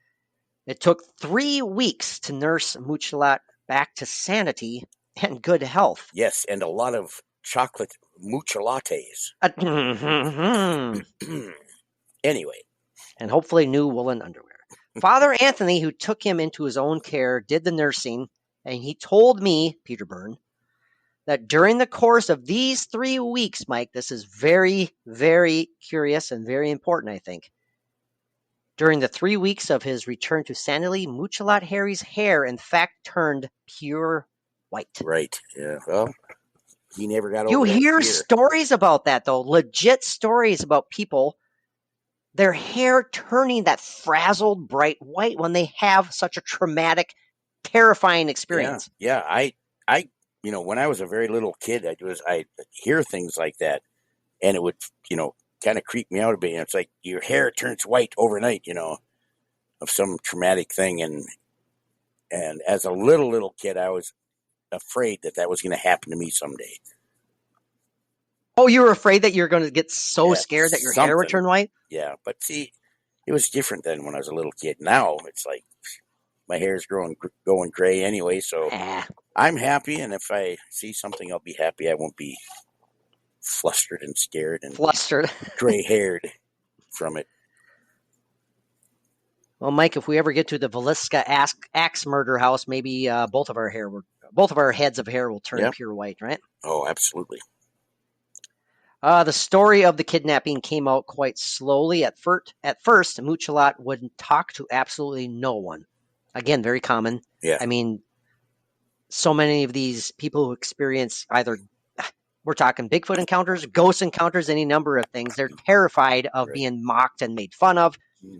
It took 3 weeks to nurse Muchalat back to sanity and good health. Yes, and a lot of chocolate muchalates. Anyway. And hopefully new woolen underwear. Father Anthony, who took him into his own care, did the nursing, and he told me, Peter Byrne, that during the course of these 3 weeks, Mike, this is very, very curious and very important, I think. During the 3 weeks of his return to sanity, Muchalat Harry's hair, in fact, turned pure white. Right. Yeah. Well, he never got over You that hear fear. stories about that, though. Legit stories about people, their hair turning that frazzled, bright white when they have such a traumatic, terrifying experience. Yeah. I when I was a very little kid, I hear things like that, and it would, kind of creep me out a bit. It's like your hair turns white overnight, of some traumatic thing. And as a little kid, I was afraid that was going to happen to me someday. Oh, you were afraid that you're going to get so scared that your hair would turn white? Yeah, but see, it was different then when I was a little kid. Now it's like my hair is going gray anyway, so I'm happy. And if I see something, I'll be happy. I won't be flustered and scared and gray-haired from it. Well, Mike, if we ever get to the Villisca axe murder house, maybe both of our heads of hair will turn pure white, right? Oh, absolutely. The story of the kidnapping came out quite slowly. At first, Muchalat wouldn't talk to absolutely no one. Again, very common. Yeah. I mean, so many of these people who experience either, we're talking Bigfoot encounters, ghost encounters, any number of things. They're terrified of being mocked and made fun of,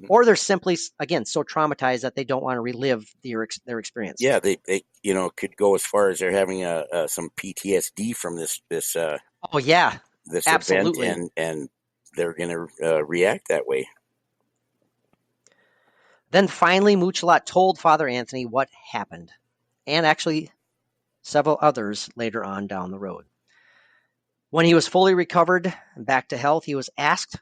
or they're simply, again, so traumatized that they don't want to relive their experience. Yeah, they could go as far as they're having some PTSD from this oh yeah, this absolutely. event, and they're going to react that way. Then finally, Muchalat told Father Anthony what happened, and actually several others later on down the road. When he was fully recovered and back to health, he was asked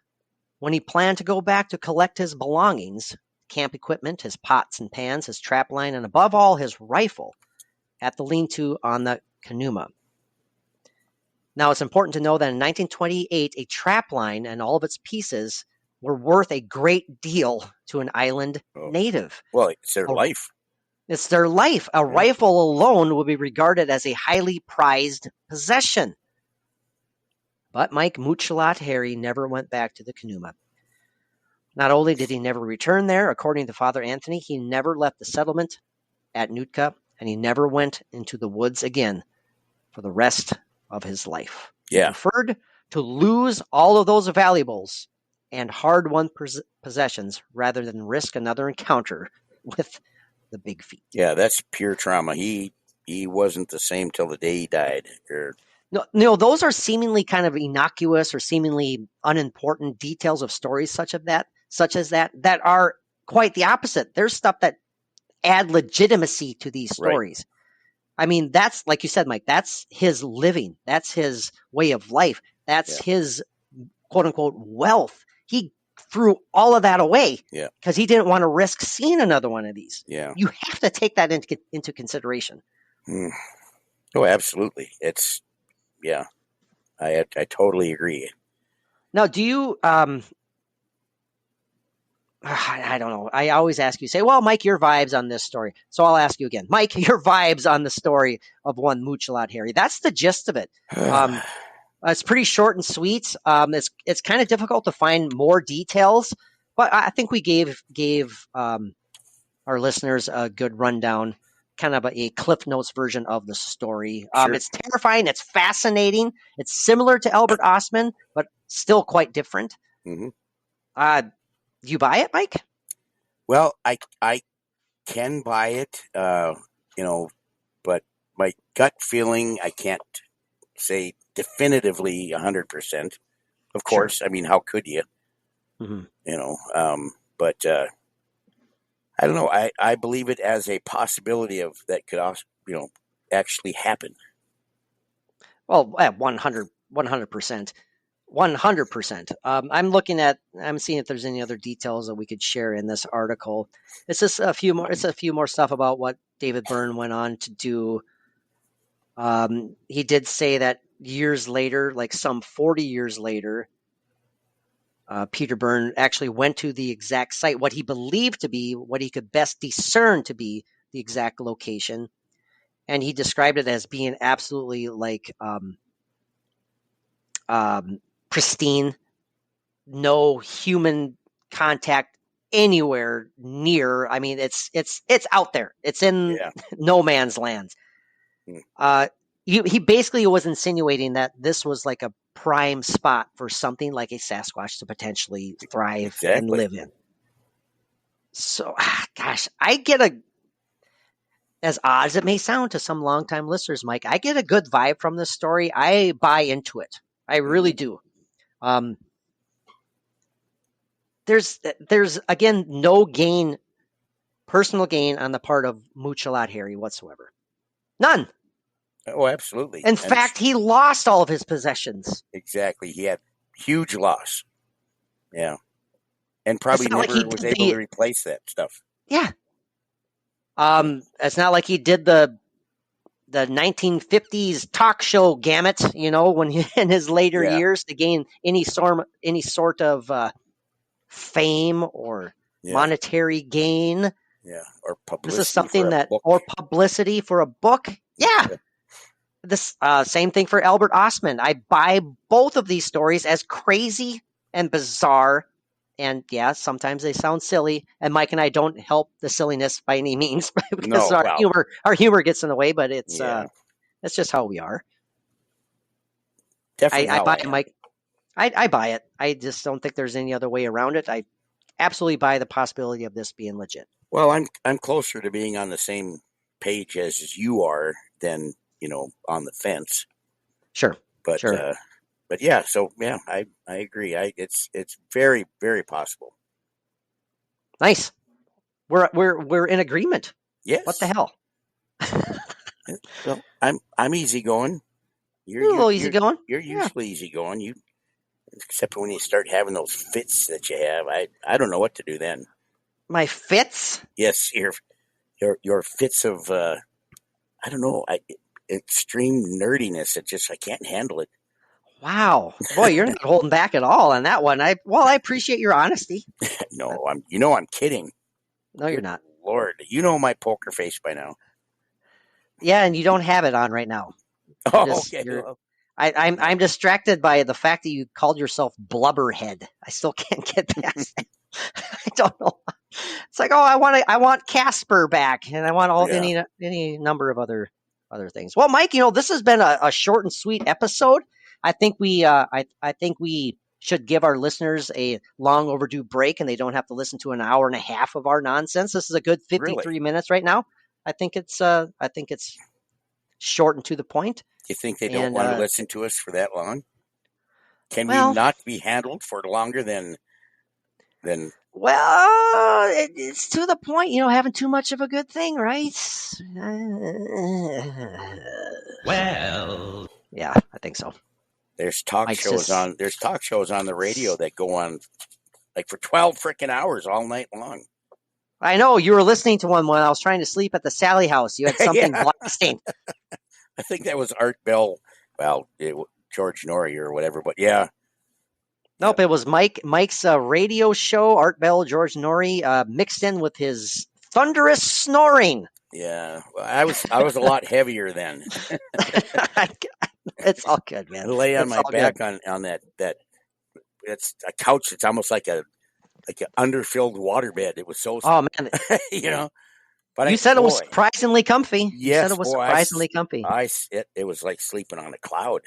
when he planned to go back to collect his belongings, camp equipment, his pots and pans, his trap line, and above all, his rifle at the lean-to on the Conuma. Now, it's important to know that in 1928, a trap line and all of its pieces were worth a great deal to an island native. Well, it's their life. It's their life. A rifle alone would be regarded as a highly prized possession. But Mike Muchalat Harry never went back to the Conuma. Not only did he never return there, according to Father Anthony, he never left the settlement at Nootka, and he never went into the woods again for the rest of his life. Yeah. He preferred to lose all of those valuables and hard-won possessions rather than risk another encounter with the big feet. Yeah, that's pure trauma. He wasn't the same till the day he died. No, those are seemingly kind of innocuous or seemingly unimportant details of stories such as that are quite the opposite. There's stuff that add legitimacy to these stories. I mean, that's like you said, Mike, that's his living. That's his way of life. That's his quote unquote wealth. He threw all of that away because he didn't want to risk seeing another one of these. Yeah. You have to take that into consideration. Oh, absolutely. It's, I totally agree. Now, do you, I don't know. I always ask you, say, well, Mike, your vibes on this story. So I'll ask you again. Mike, your vibes on the story of one Muchalat Harry. That's the gist of it. It's pretty short and sweet. It's kind of difficult to find more details, but I think we gave our listeners a good rundown, kind of a Cliff Notes version of the story. Sure. It's terrifying. It's fascinating. It's similar to Albert Ostman, but still quite different. Mm-hmm. Do you buy it, Mike? Well, I can buy it, but my gut feeling, I can't say definitively 100%. Of course, sure. I mean, how could you? Mm-hmm. But I don't know. I believe it as a possibility of that could also, actually happen. Well, at 100%. 100%. I'm seeing if there's any other details that we could share in this article. It's just a few more stuff about what David Byrne went on to do. He did say that years later, like some 40 years later, Peter Byrne actually went to the exact site, what he believed to be, what he could best discern to be the exact location. And he described it as being absolutely like pristine, no human contact anywhere near. I mean, it's out there. It's in no man's land. He basically was insinuating that this was like a prime spot for something like a Sasquatch to potentially thrive and live in. So, gosh, I get as odd as it may sound to some longtime listeners, Mike, I get a good vibe from this story. I buy into it. I really do. There's again no personal gain on the part of Muchalat Harry whatsoever. None. Oh, absolutely. In fact, he lost all of his possessions. Exactly. He had huge loss. Yeah. And probably never was able to replace that stuff. Yeah. It's not like he did the 1950s talk show gamut, when he, in his later years to gain any sort of fame or monetary gain. Yeah, or publicity. This is something or publicity for a book. Yeah. This same thing for Albert Ostman. I buy both of these stories as crazy and bizarre. And sometimes they sound silly. And Mike and I don't help the silliness by any means because our humor gets in the way. But it's just how we are. Definitely, I buy it, Mike. I buy it. I just don't think there's any other way around it. I absolutely buy the possibility of this being legit. Well, I'm closer to being on the same page as you are than on the fence. Sure, but sure. But yeah, so yeah, I agree. It's very, very possible. Nice. We're in agreement. Yes. What the hell? Well, I'm easygoing. You're a little easygoing. You're usually easygoing. Except when you start having those fits that you have, I don't know what to do then. My fits? Yes, your fits of I don't know, extreme nerdiness. I can't handle it. Wow, boy, you're not holding back at all on that one. I appreciate your honesty. No, I'm kidding. No, you're not. Lord, you know my poker face by now. Yeah, and you don't have it on right now. Okay. I'm distracted by the fact that you called yourself Blubberhead. I still can't get past that. I don't know. It's like, I want Casper back, and I want any number of other things. Well, Mike, this has been a short and sweet episode. I think we should give our listeners a long overdue break, and they don't have to listen to an hour and a half of our nonsense. This is a good 53 minutes right now. I think it's short and to the point. Do you think they don't want to listen to us for that long? Can we not be handled for longer than Well, it's to the point, having too much of a good thing, right? Well, Yeah, I think so. There's talk Mike's shows just- on. There's talk shows on the radio that go on like for 12 freaking hours all night long. I know you were listening to one when I was trying to sleep at the Sally house. You had something Yeah. blasting. I think that was Art Bell. Well, George Norrie or whatever. But yeah, Nope, it was Mike's radio show. Art Bell, George Norrie, mixed in with his thunderous snoring. yeah. Well, I was a lot heavier then. It's all good, man. I lay on It's my all back good. on that. It's a couch. It's almost like an underfilled waterbed. It was so, Oh man, But you said it was surprisingly comfy. Yes, you said it was boy, surprisingly comfy. It was like sleeping on a cloud.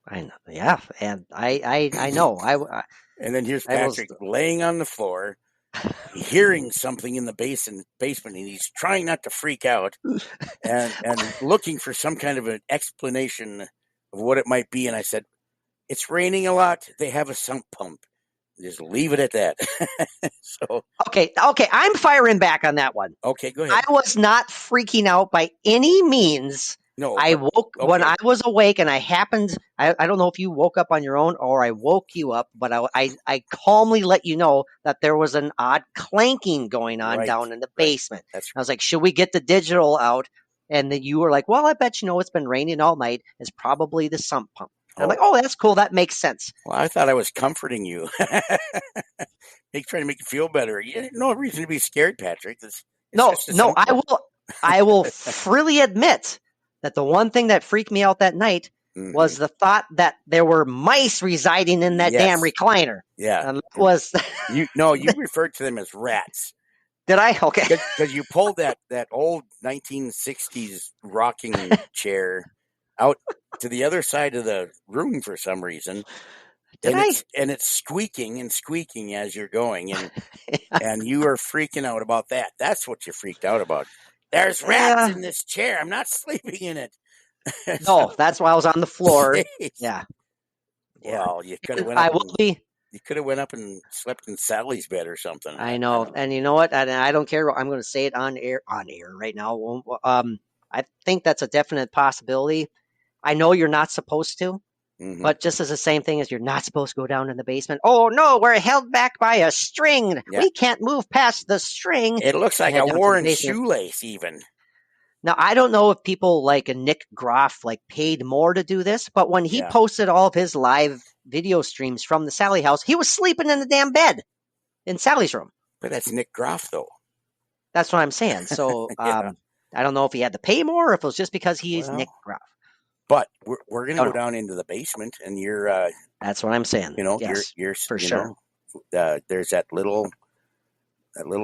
I know, yeah, and I know. And then here's I was- Patrick laying on the floor, hearing something in the basement, and he's trying not to freak out, and looking for some kind of an explanation of what it might be. And I said, "It's raining a lot. They have a sump pump. Just leave it at that." So Okay, I'm firing back on that one. okay, go ahead. I was not freaking out by any means. No, I but- woke when okay. I was awake, and I happened. I don't know if you woke up on your own or I woke you up, but I calmly let you know that there was an odd clanking going on Right, down in the right. basement. That's I was like, should we get the digital out? And then you were like, well, I bet it's been raining all night. It's probably the sump pump. And I'm like, oh, that's cool. That makes sense. Well, I thought I was comforting you. Trying to make you feel better. You had no reason to be scared, Patrick. It's No, just a sump I pump. will. I will freely admit that the one thing that freaked me out that night Mhm. was the thought that there were mice residing in that Yes. damn recliner. Yeah. And that was You referred to them as rats did I? Okay. because you pulled that old 1960s rocking chair out to the other side of the room for some reason. Did and I? It's squeaking and squeaking as you're going, and you are freaking out about that. That's what you freaked out about. There's rats Yeah. in this chair. I'm not sleeping in it. No, that's why I was on the floor. Yeah. Well, you could have went I up. will be. You could have went up and slept in Sally's bed or something. I know. And you know what? And I don't care. I'm going to say it on air right now. I think that's a definite possibility. I know you're not supposed to. Mhm. But just as the same thing as you're not supposed to go down in the basement. Oh no, we're held back by a string. Yeah. We can't move past the string. It looks like head a down to the worn basement. shoelace, even. Now I don't know if people like Nick Groff paid more to do this, but when he Yeah. posted all of his live video streams from the Sally house, he was sleeping in the damn bed in Sally's room. But that's Nick Groff, though. That's what I'm saying. So Yeah. I don't know if he had to pay more or if it was just because he's Well, Nick Groff. But we're going to Oh, go no. down into the basement, and you're, That's what I'm saying. Yes, you're for you sure. know, there's that little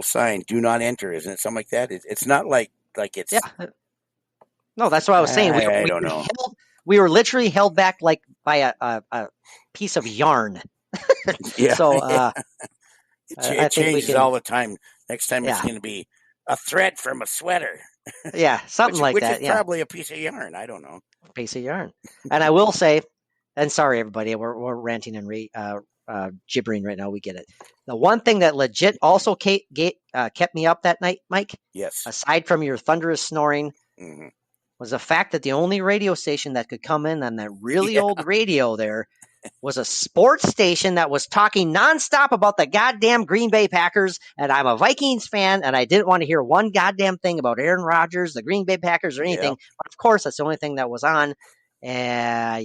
sign, "Do not enter," isn't it? Something like that. It's not like it's. Yeah. No, that's what I was saying. I don't know. We were literally held back by a piece of yarn. Yeah. So It I think we changes can- all the time. Next time it's Yeah. going to be a thread from a sweater, yeah, something like which that. is Yeah, probably a piece of yarn. I don't know. piece of yarn. And I will say, and sorry everybody, we're ranting and gibbering right now. We get it. The one thing that legit also kept me up that night, Mike, Yes. aside from your thunderous snoring, Mhm. was the fact that the only radio station that could come in on that really Yeah. old radio there was a sports station that was talking nonstop about the goddamn Green Bay Packers. And I'm a Vikings fan, and I didn't want to hear one goddamn thing about Aaron Rodgers, the Green Bay Packers, or anything. Yeah. But of course, that's the only thing that was on. Yeah.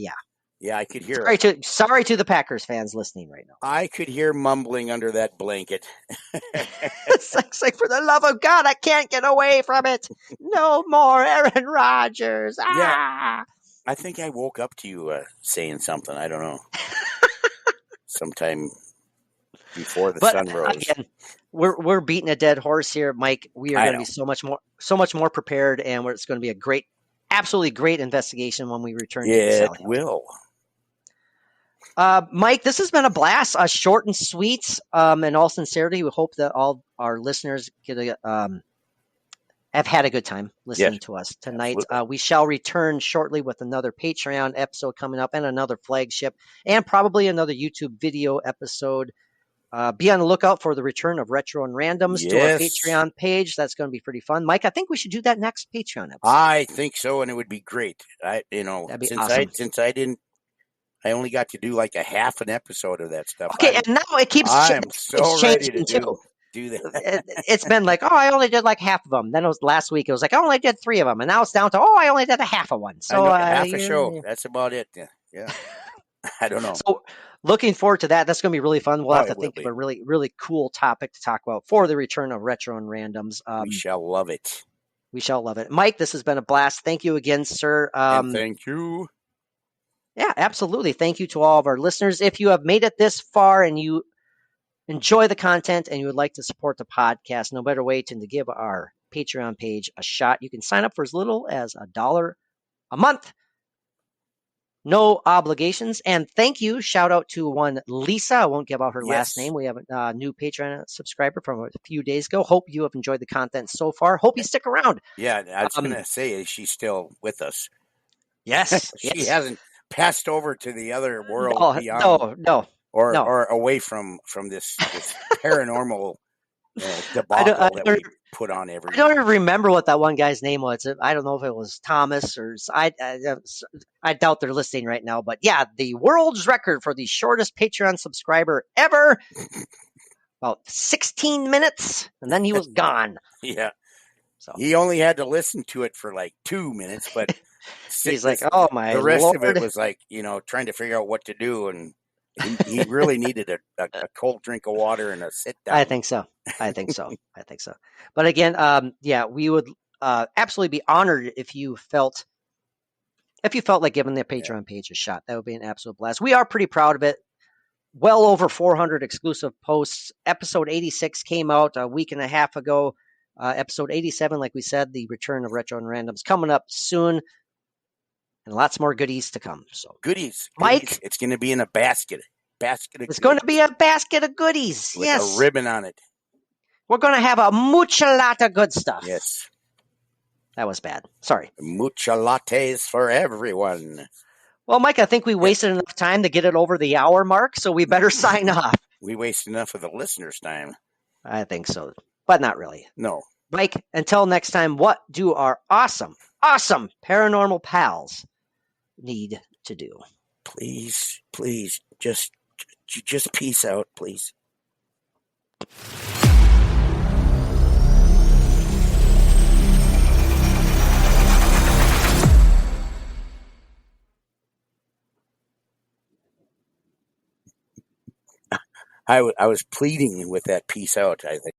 Yeah, I could hear it. Sorry to the Packers fans listening right now. I could hear mumbling under that blanket. It's like, for the love of God, I can't get away from it. No more Aaron Rodgers. Ah. I think I woke up to you saying something. I don't know. Sometime before the sun rose. Again, we're beating a dead horse here, Mike. We are I going to know. be so much more prepared, and it's going to be a absolutely great investigation when we return to the It Sally. will. Mike, this has been a blast, short and sweet. In all sincerity, we hope that all our listeners have had a good time listening to us tonight. Absolutely. We shall return shortly with another Patreon episode coming up and another flagship and probably another YouTube video episode. Be on the lookout for the return of Retro and Randoms to our Yes. Patreon page. That's going to be pretty fun. Mike, I think we should do that next Patreon episode. I think so, and it would be great. That'd be since awesome. I only got to do like a half an episode of that stuff. Okay, and now it keeps I'm so ready to changing, do that. It's been like, oh, I only did like half of them. Then it was last week. It was like, I only did 3 of them, and now it's down to, oh, I only did a half of one. So half a show. That's about it. Yeah. I don't know. So looking forward to that. That's going to be really fun. We'll have to think of a really, really cool topic to talk about for the return of Retro and Randoms. We shall love it. We shall love it. Mike, this has been a blast. Thank you again, sir. And thank you. Yeah, absolutely. Thank you to all of our listeners. If you have made it this far and you enjoy the content and you would like to support the podcast, no better way than to give our Patreon page a shot. You can sign up for as little as $1 a month. No obligations. And thank you. Shout out to one Lisa. I won't give out her last name. We have a new Patreon subscriber from a few days ago. Hope you have enjoyed the content so far. Hope you stick around. Yeah, I was going to say, she's still with us. Yes. She hasn't passed over to the other world beyond. No. Or away from this paranormal debacle that we put on every. I don't even remember what that one guy's name was. I don't know if it was Thomas or I doubt they're listening right now. But yeah, the world's record for the shortest Patreon subscriber ever, about 16 minutes, and then he was gone. Yeah. So he only had to listen to it for like 2 minutes, but he's like, "Oh my!" The rest Lord. of it was like, trying to figure out what to do, and he really needed a cold drink of water and a sit down. I think so. But again, we would absolutely be honored if you felt like giving the Patreon page a shot. That would be an absolute blast. We are pretty proud of it. Well over 400 exclusive posts. Episode 86 came out a week and a half ago. Episode 87, like we said, the return of Retro and Randoms coming up soon. And lots more goodies to come. So goodies. Mike. It's going to be in a basket. It's going to be a basket of goodies. With a ribbon on it. We're going to have a muchalata of good stuff. Yes. That was bad. Sorry. Muchalates for everyone. Well, Mike, I think we wasted enough time to get it over the hour mark, so we better sign off. We wasted enough of the listeners' time. I think so, but not really. No. Mike, until next time, what do our awesome paranormal pals need to do? Please, just peace out, please. I was pleading with that peace out, I think.